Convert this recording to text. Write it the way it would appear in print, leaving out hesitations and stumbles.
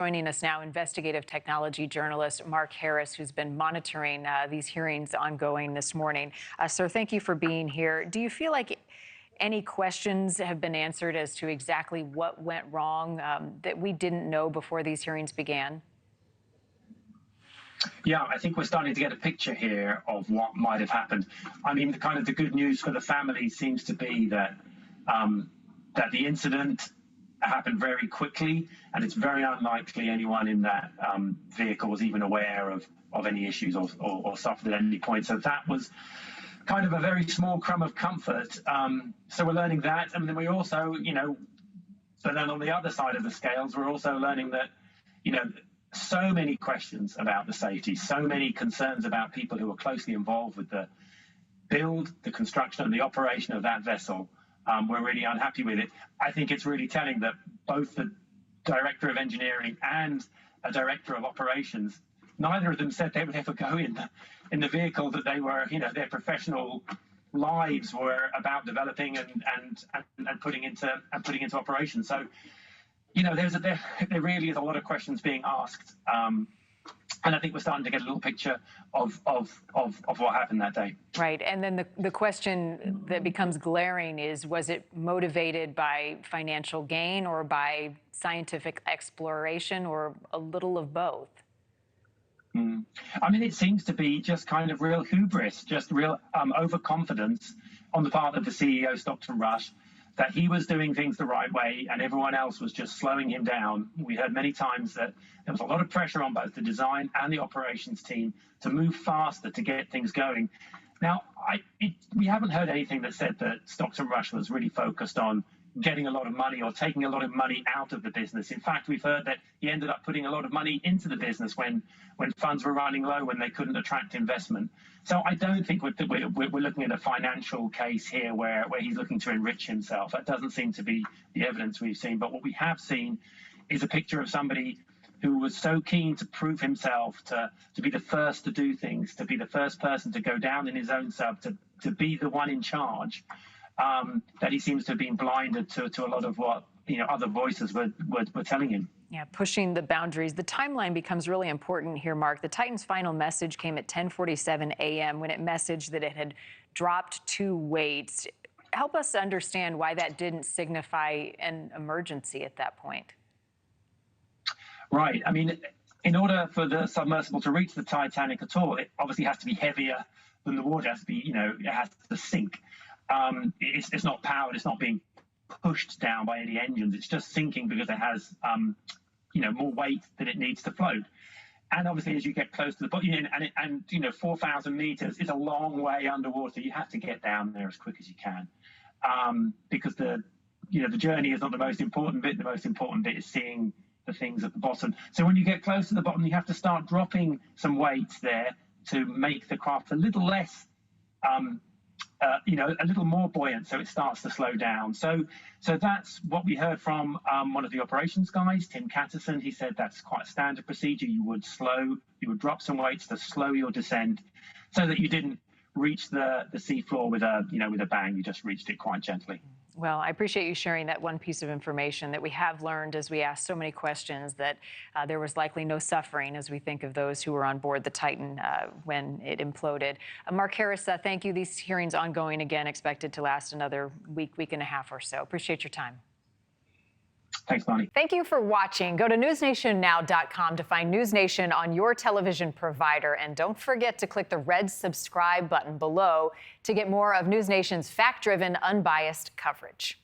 Joining us now, investigative technology journalist Mark Harris, who's been monitoring these hearings ongoing this morning. Sir, thank you for being here. Do you feel like any questions have been answered as to exactly what went wrong that we didn't know before these hearings began? Yeah, I think we're starting to get a picture here of what might have happened. I mean, the good news for the family seems to be that that the incident happened very quickly, and it's very unlikely anyone in that vehicle was even aware of any issues or suffered at any point. So that was kind of a very small crumb of comfort. So we're learning that, and then we also, but then on the other side of the scales, we're also learning that, so many questions about the safety, so many concerns about people who are closely involved with the build, the construction, and the operation of that vessel. We're really unhappy with it. I think it's really telling that both the director of engineering and a director of operations, neither of them said they would ever go in the vehicle that they were, their professional lives were about developing and putting into operation. So, there really is a lot of questions being asked. And I think we're starting to get a little picture of what happened that day. Right. And then the question that becomes glaring is, was it motivated by financial gain or by scientific exploration, or a little of both? I mean, it seems to be just kind of real hubris, just real overconfidence on the part of the CEO, Stockton Rush, that he was doing things the right way and everyone else was just slowing him down. We heard many times that there was a lot of pressure on both the design and the operations team to move faster to get things going. Now, we haven't heard anything that said that Stockton Rush was really focused on getting a lot of money or taking a lot of money out of the business. In fact, we've heard that he ended up putting a lot of money into the business when funds were running low, when they couldn't attract investment. So I don't think we're looking at a financial case here where he's looking to enrich himself. That doesn't seem to be the evidence we've seen. But what we have seen is a picture of somebody who was so keen to prove himself, to be the first to do things, to be the first person to go down in his own sub, to be the one in charge, that he seems to have been blinded to a lot of what other voices were telling him. Yeah, pushing the boundaries. The timeline becomes really important here, Mark. The Titan's final message came at 10:47 a.m. when it messaged that it had dropped 2 weights. Help us understand why that didn't signify an emergency at that point. Right. I mean, in order for the submersible to reach the Titanic at all, it obviously has to be heavier than the water. It has to be, it has to sink. It's not powered. It's not being pushed down by any engines. It's just sinking because it has, more weight than it needs to float. And obviously, as you get close to the bottom, and 4,000 meters is a long way underwater. You have to get down there as quick as you can, because the journey is not the most important bit. The most important bit is seeing the things at the bottom. So when you get close to the bottom, you have to start dropping some weights there to make the craft a little less, a little more buoyant, so it starts to slow down. So that's what we heard from one of the operations guys, Tim Catterson. He said that's quite a standard procedure. You would drop some weights to slow your descent, so that you didn't reach the seafloor with a bang. You just reached it quite gently. Well, I appreciate you sharing that one piece of information that we have learned as we asked so many questions, that there was likely no suffering as we think of those who were on board the Titan when it imploded. Mark Harris, thank you. These hearings ongoing again, expected to last another week and a half or so. Appreciate your time. Thanks, Marni. Thank you for watching. Go to newsnationnow.com to find NewsNation on your television provider. And don't forget to click the red subscribe button below to get more of NewsNation's fact-driven, unbiased coverage.